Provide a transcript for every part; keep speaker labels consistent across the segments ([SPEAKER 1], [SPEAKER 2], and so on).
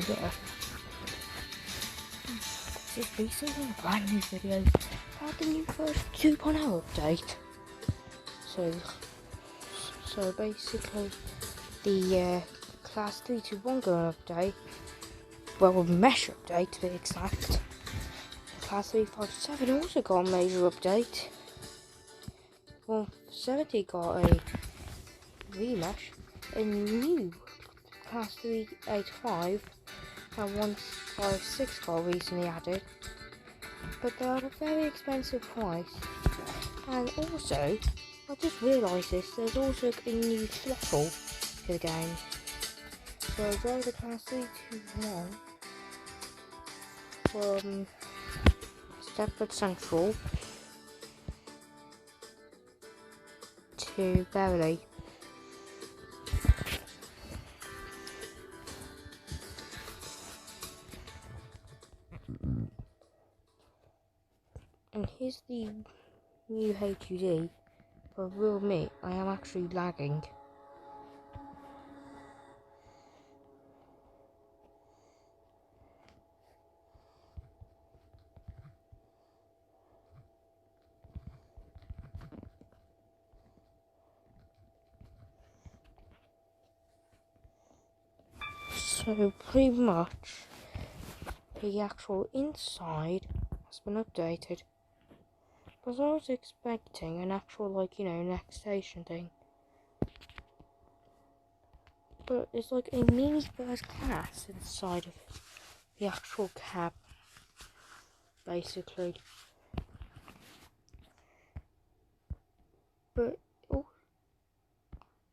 [SPEAKER 1] there. This is basically a brand new video about the new version 2.0 update. So basically the Class V2.1 update, well, mesh update to be exact. Class V5.7 also got a major update. 170 got a remesh, a new Class 385 and 156 got recently added, but they're at a very expensive price. And also, I just realised this, there's also a new throttle to the game. So I drove the Class 321 from Stepford Central to Beverley. And here's the new HUD, but I will admit I am actually lagging. So pretty much the actual inside has been updated. But I was expecting an actual, next station thing. But it's like a mini first class inside of the actual cab, basically. But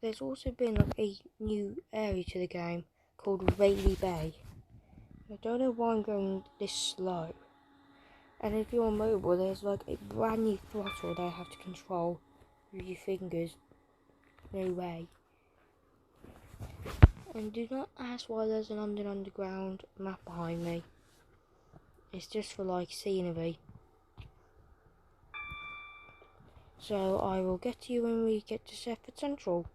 [SPEAKER 1] there's also been like a new area to the game called Rayleigh Bay. I don't know why I'm going this slow. And if you're on mobile, there's like a brand new throttle that I have to control with your fingers. No way. And do not ask why there's an underground map behind me. It's just for scenery. So I will get to you when we get to Stepford Central.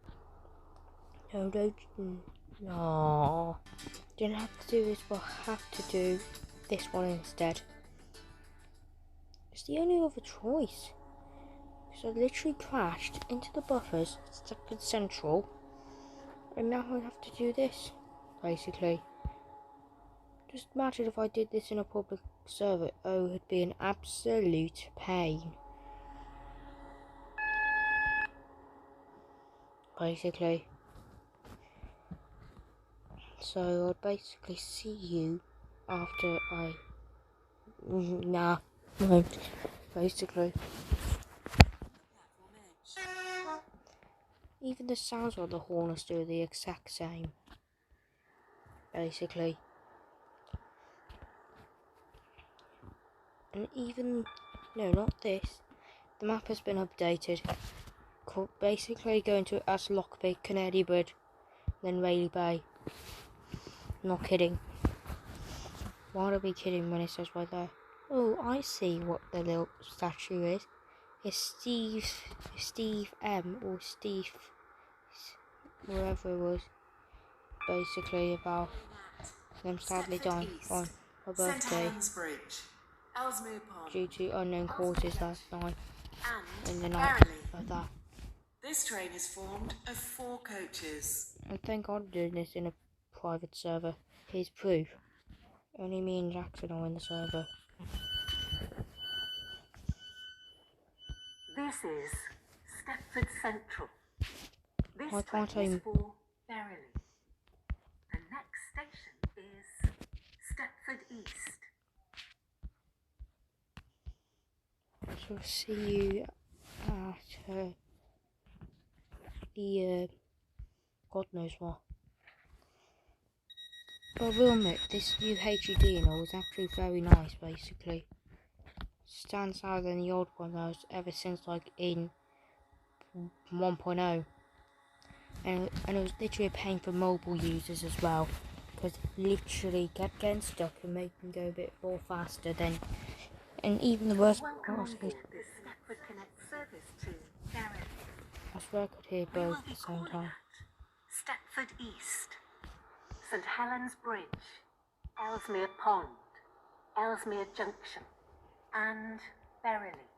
[SPEAKER 1] No. Didn't have to do this, but I have to do this one instead. It's the only other choice. So I literally crashed into the buffers at Stepford Central, and now I have to do this, basically. Just imagine if I did this in a public server. Oh, it'd be an absolute pain. Basically. So I'll basically see you after I... Nah, won't. Basically. Even the sounds of the horn are still the exact same. Basically. And even... No, not this. The map has been updated. Basically going to as Lockpit, Canary Bridge, then Rayleigh Bay. Not kidding. Why would I be kidding when it says right there? Oh, I see what the little statue is. It's Steve M or Steve, wherever it was. Basically about them sadly dying on her birthday due to unknown causes last night in the night like that.
[SPEAKER 2] This train is formed of 4 coaches.
[SPEAKER 1] And thank God I'm doing this in a private server. Here's proof. Only me and Jackson are in the server.
[SPEAKER 2] This is Stepford Central. This
[SPEAKER 1] Why
[SPEAKER 2] train
[SPEAKER 1] can't
[SPEAKER 2] is for Beverley. The next station is Stepford East.
[SPEAKER 1] So see you at the God knows what. But I will admit, this new HUD and all is actually very nice, basically. Stands out than the old one that was ever since in 1.0. And it was literally a pain for mobile users as well, because literally kept getting stuck and making them go a bit more faster than. And even the worst part was I swear I could hear both at the same time.
[SPEAKER 2] Stepford East, St Helens Bridge, Ellesmere Pond, Ellesmere Junction, and Berrily.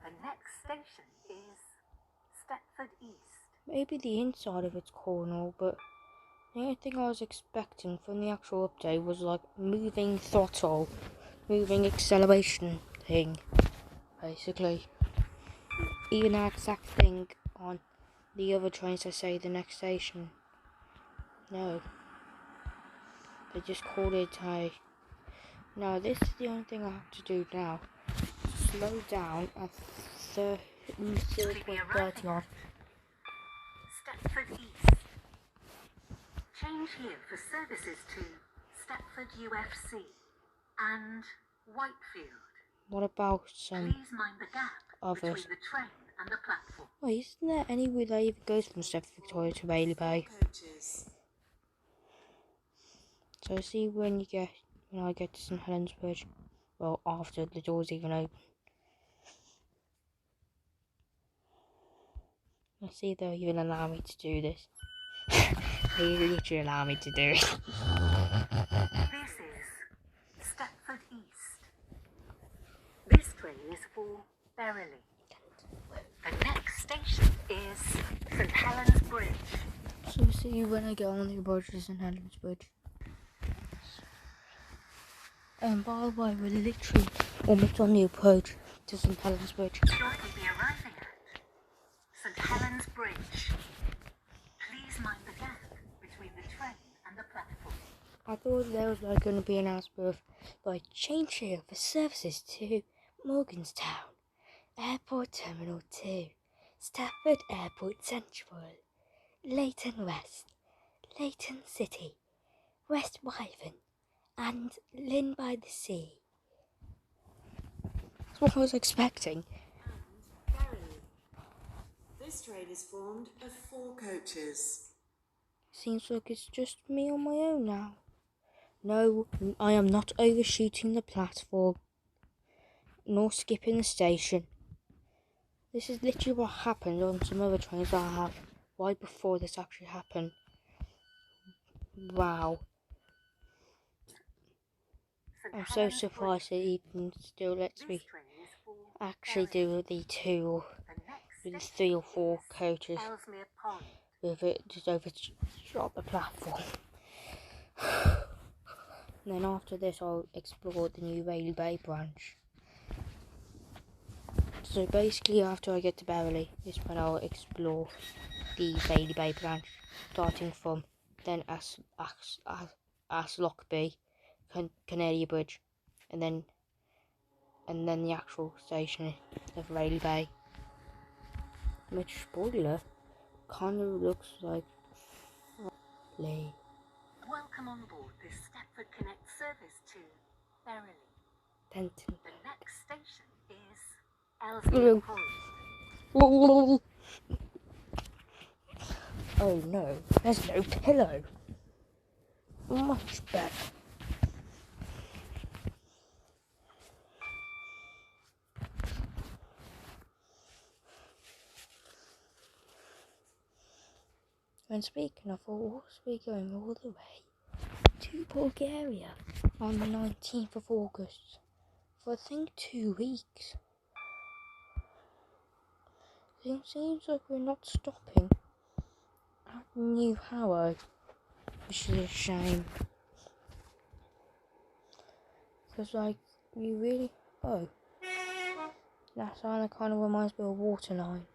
[SPEAKER 2] The next station is Stepford East.
[SPEAKER 1] Maybe the inside of it's cool and all, but the only thing I was expecting from the actual update was like moving throttle, moving acceleration thing, basically. Even that exact thing on the other trains that say the next station. No. They just called it a... No, this is the only thing I have to do now. Slow down at 0.30 on.
[SPEAKER 2] Stepford East. Change here for services to Stepford UFC and Whitefield.
[SPEAKER 1] What about some
[SPEAKER 2] Please mind the gap
[SPEAKER 1] others?
[SPEAKER 2] between the train and the platform.
[SPEAKER 1] Wait, isn't there any way that even goes from Stepford Victoria to Bailey Bay? So see when I get to St Helens Bridge, well, after the doors even open. Let's see if they'll even allow me to do this. They literally allow me to do it.
[SPEAKER 2] This is Stepford East. This train is for Berrily. The next station is St Helens Bridge.
[SPEAKER 1] So see when I get on the bridge to St Helens Bridge. And by the way, we're literally almost on the approach to St Helens Bridge.
[SPEAKER 2] Shortly be arriving at St Helens Bridge. Please mind the gap between the train and the platform.
[SPEAKER 1] I thought there was like going to be an announcement of like change here for services to Morganstown, Airport Terminal 2, Stafford Airport Central, Leighton West, Leighton City, West Wyvern, and Lynn by the Sea. That's what I was expecting.
[SPEAKER 3] And Berrily. This train is formed of 4 coaches.
[SPEAKER 1] Seems like it's just me on my own now. No, I am not overshooting the platform, nor skipping the station. This is literally what happened on some other trains that I have right before this actually happened. Wow. I'm so surprised it even still lets me actually do the 2 or the 3 or 4 coaches with it just overshot the platform. And then after this I'll explore the new Bailey Bay branch. So basically after I get to Berrily is when I'll explore the Bailey Bay branch, starting from then Lockby, Canary Bridge, and then the actual station of Bailey Bay. Which, spoiler, kind of looks like Lee.
[SPEAKER 2] Welcome on board this Stepford Connect service to Berrily.
[SPEAKER 1] Denton.
[SPEAKER 2] The next station is Ellesmere Pond.
[SPEAKER 1] Oh no, there's no pillow. Much better. And speaking of, we'll also be going all the way to Bulgaria on the 19th of August for I think 2 weeks. It seems like we're not stopping at New Harrow, which is a shame. Because like, you really... Oh. That sign kind of reminds me of a water line.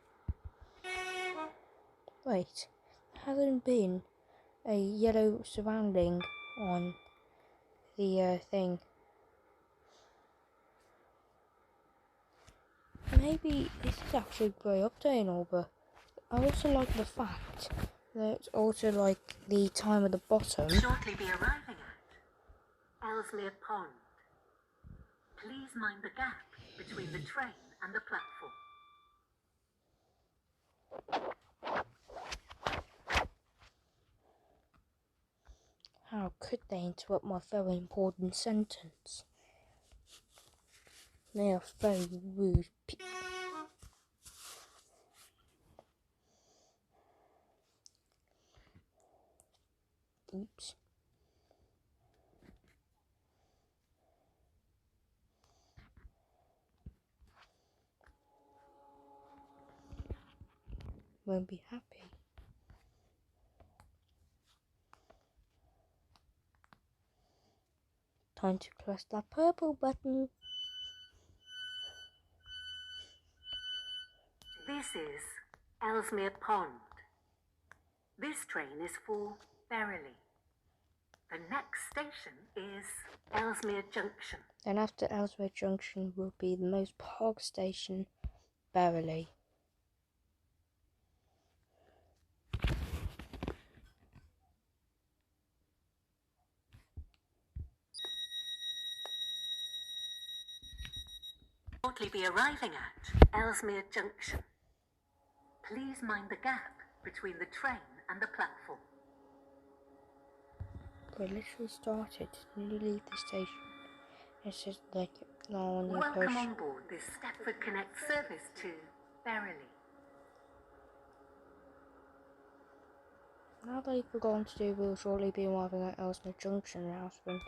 [SPEAKER 1] Wait, there hasn't been a yellow surrounding on the thing. Maybe this is actually a great update and all, but I also like the fact that it's also like the time at the bottom.
[SPEAKER 2] Shortly be arriving at Ellesmere Pond. Please mind the gap between the train and the platform.
[SPEAKER 1] How could they interrupt my very important sentence? They are very rude people. Oops. won't be happy. Time to press that purple button.
[SPEAKER 2] This is Ellesmere Pond. This train is for Berrily. The next station is Ellesmere Junction.
[SPEAKER 1] Then after Ellesmere Junction will be the most pog station, Berrily.
[SPEAKER 2] Shortly be arriving at Ellesmere Junction. Please mind the gap between the train and the platform.
[SPEAKER 1] We literally started to leave the station. It's just like now on the
[SPEAKER 2] Welcome
[SPEAKER 1] approach.
[SPEAKER 2] on board this Stepford Connect service to Berrily.
[SPEAKER 1] Now that you've forgotten to do, we'll shortly be arriving at Ellesmere Junction, husband.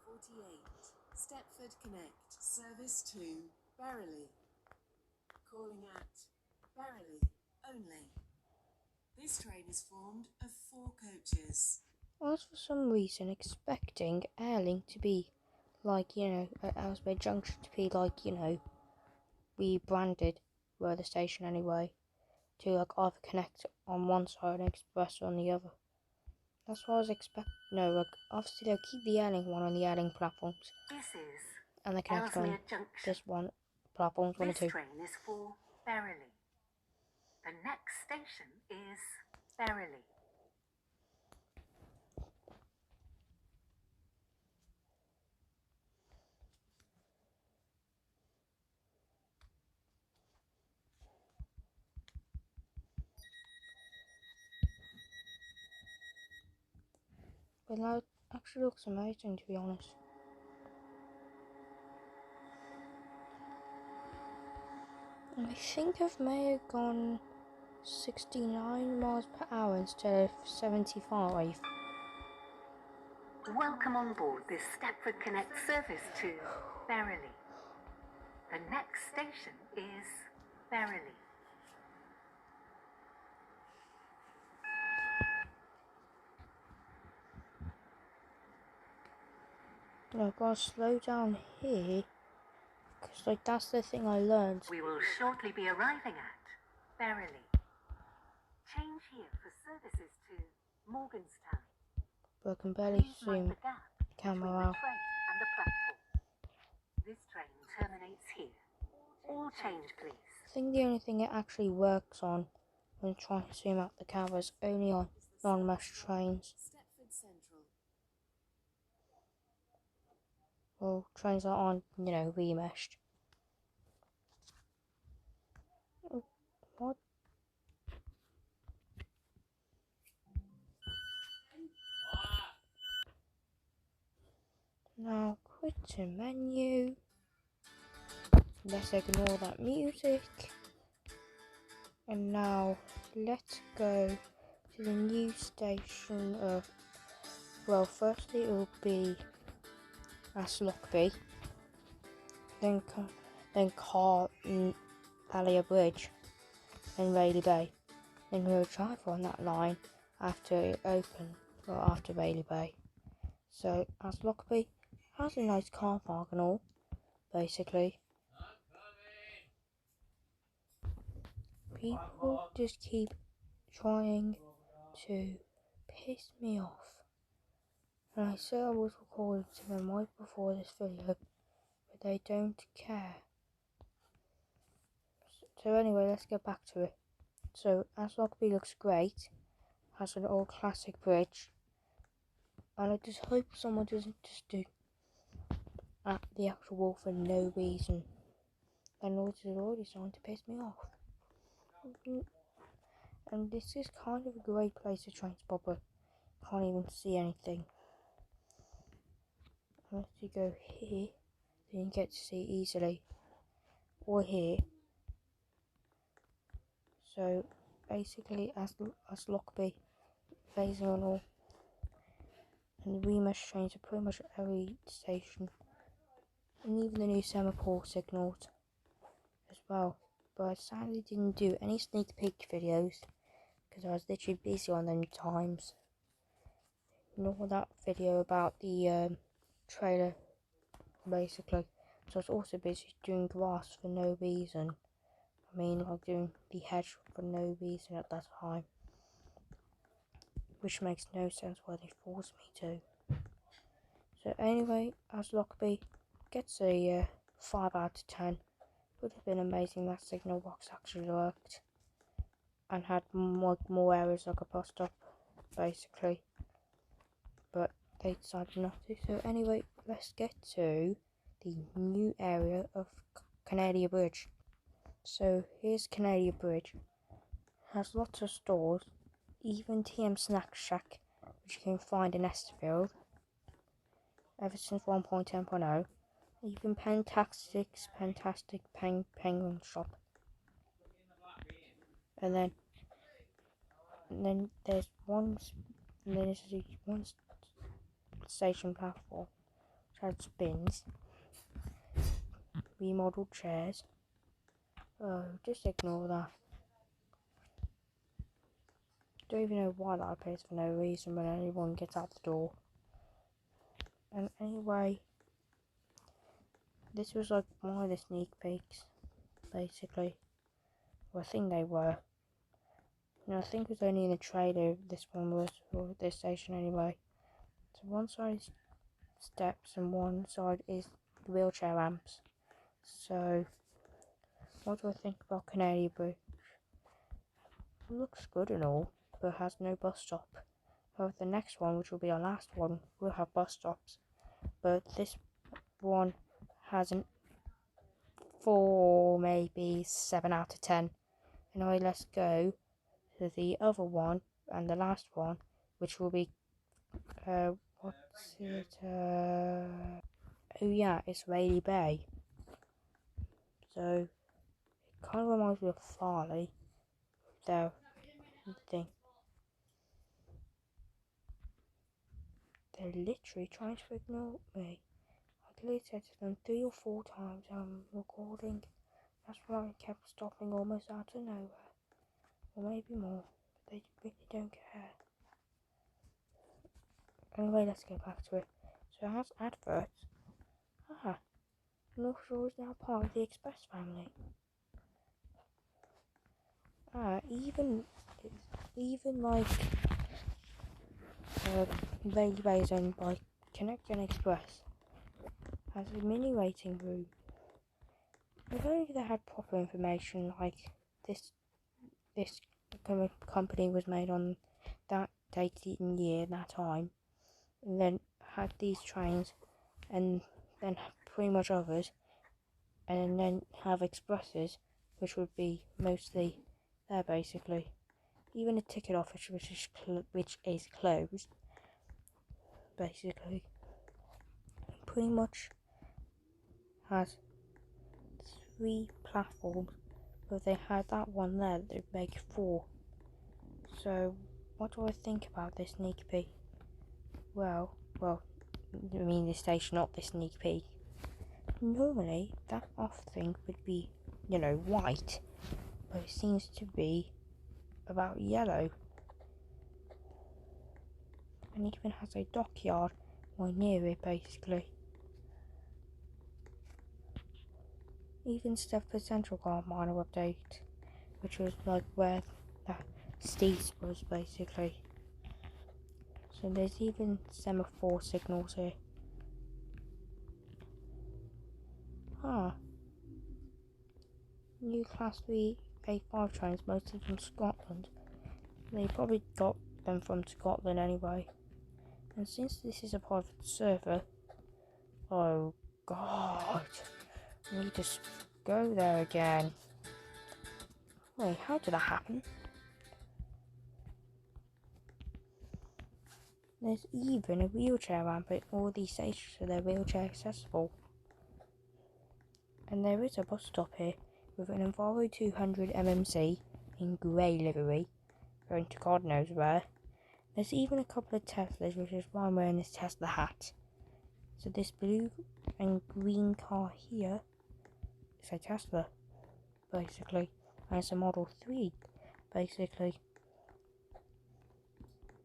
[SPEAKER 3] 48. Stepford Connect, service to Berrily. Calling at Berrily only. This train is formed of 4 coaches.
[SPEAKER 1] I was for some reason expecting Airlink to be like, at Ellesmere Junction to be like, rebranded, were the station anyway, to like either connect on one side and express on the other. That's what I was expecting. No, like obviously they'll keep the Airlink one on the Airlink platforms,
[SPEAKER 2] This is
[SPEAKER 1] and they connect on
[SPEAKER 2] Ellesmere Junction.
[SPEAKER 1] this one, platforms 1 and
[SPEAKER 2] This
[SPEAKER 1] 2.
[SPEAKER 2] train is for Berrily. The next station is Berrily.
[SPEAKER 1] But that actually looks amazing, to be honest. I think I may have gone 69 miles per hour instead of 75.
[SPEAKER 2] Welcome on board this Stepford Connect service to Berrily. The next station is Berrily.
[SPEAKER 1] I've got to slow down here, because like that's the thing I learned.
[SPEAKER 2] We will shortly be arriving at Berrily. Change here for services to Morganstown.
[SPEAKER 1] But I can barely
[SPEAKER 2] Please
[SPEAKER 1] zoom
[SPEAKER 2] mind the gap between
[SPEAKER 1] camera
[SPEAKER 2] the
[SPEAKER 1] out.
[SPEAKER 2] train and the platform. This train terminates here. All change, please.
[SPEAKER 1] I think the only thing it actually works on when trying to zoom out the camera is only on non-mesh trains.
[SPEAKER 3] Stepford Central.
[SPEAKER 1] Well, trains that aren't, remeshed. Oh, what? Now, quit to menu. Let's ignore that music. And now, let's go to the new station of, well, firstly it will be Lockby, then Carlia Bridge, then Rayleigh Bay. Then we'll drive on that line after it opened, or after Rayleigh Bay. So, Lockby has a nice car park and all, basically. People just keep trying to piss me off. And I said I was recording to them right before this video, but they don't care. So anyway, let's get back to it. So Lockby looks great, has an old classic bridge, and I just hope someone doesn't just do at the actual wall for no reason. And it's already starting to piss me off. And this is kind of a great place to train spot, but can't even see anything. Unless you go here, then you get to see easily. Or here. So basically, as Lockby, phasing on all, and the remesh trains are pretty much at every station, and even the new semaphore signals as well. but I sadly didn't do any sneak peek videos because I was literally busy on them times. Nor that video about the trailer, basically. So I was also busy doing grass for no reason. I mean, like doing the hedge for no reason at that time. Which makes no sense why they forced me to. So anyway, as Lockerbie gets a 5 out of 10. Would have been amazing that signal box actually worked. And had more areas like a bus stop, basically. But they decided not to. So anyway, let's get to the new area of Canada Bridge. So here's Canada Bridge. Has lots of stores, even TM Snack Shack, which you can find in Esterfield, ever since 1.10.0. Even Fantastic Penguin Shop. And then there's one station platform which has spins, remodeled chairs. Oh, just ignore that. Don't even know why that appears for no reason when anyone gets out the door. And anyway, this was like one of the sneak peeks, basically. Well, I think they were. I think it was only in the trailer this one was, or this station anyway. So one side is steps and one side is the wheelchair ramps. So, what do I think about Canada Bridge? It looks good and all, but has no bus stop. However, the next one, which will be our last one, will have bus stops. But this one has an 4, maybe 7 out of 10. Anyway, let's go to the other one and the last one, which will be, what's it, oh yeah, it's Rayleigh Bay. So, it kind of reminds me of Farley, though, thing. They're literally trying to ignore me. I clearly said to them 3 or 4 times I'm recording. That's why I kept stopping almost out of nowhere. Or maybe more. But they really don't care. Anyway, let's get back to it. So it has adverts. North Shore is now part of the Express family. Even like Rayleigh Bay is owned by Connect and Express. Has a mini waiting room. If only they had proper information, like this company was made on that date and year, that time, and then had these trains, and then pretty much others, and then have expresses, which would be mostly there basically. Even a ticket office, which is closed, basically. Pretty much has 3 platforms, but if they had that one there, they'd make 4. So, what do I think about this sneak peek? Well, I mean the station, not the sneak peek. Normally, that off thing would be, white, but it seems to be about yellow. And it even has a dockyard right near it, basically. Even Stepford Central got a minor update, which was like where the Steve's was, basically. So there's even semaphore signals here. New Class 3 A5 trains, mostly from Scotland. They probably got them from Scotland anyway. And since this is a private server, oh god, I need to go there again. Wait, how did that happen? There's even a wheelchair ramp at all these stations, so they're wheelchair accessible. And there is a bus stop here with an Enviro 200 MMC in grey livery, going to God knows where. There's even a couple of Teslas, which is why I'm wearing this Tesla hat. So this blue and green car here is a Tesla, basically, and it's a Model 3, basically.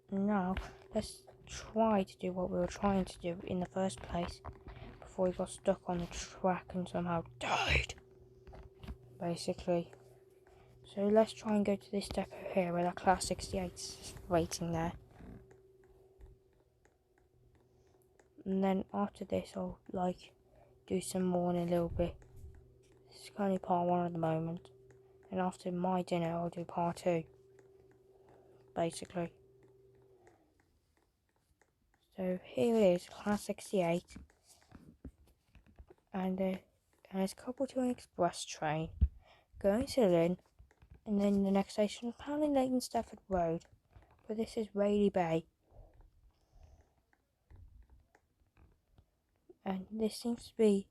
[SPEAKER 1] Now, let's try to do what we were trying to do in the first place, before we got stuck on the track and somehow died, basically. So let's try and go to this depot here, where that Class 68 is waiting there. And then after this, I'll, do some more in a little bit. This is only part 1 at the moment. And after my dinner, I'll do part 2, basically. So here it is, Class 68. And it's coupled to an express train, going to Lynn, and then the next station, apparently Leighton Stafford Road. But this is Rayleigh Bay. And this seems to be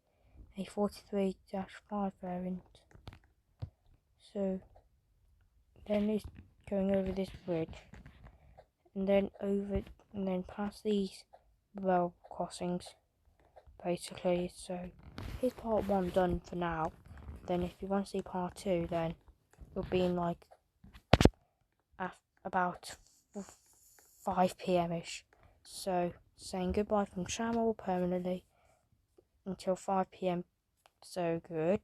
[SPEAKER 1] a 43-5 variant. So then it's going over this bridge, and then past these rail crossings, basically. So here's part 1 done for now. Then if you want to see part 2, then it'll be in about 5 PM ish. So saying goodbye from Trammell permanently until 5 PM. So good.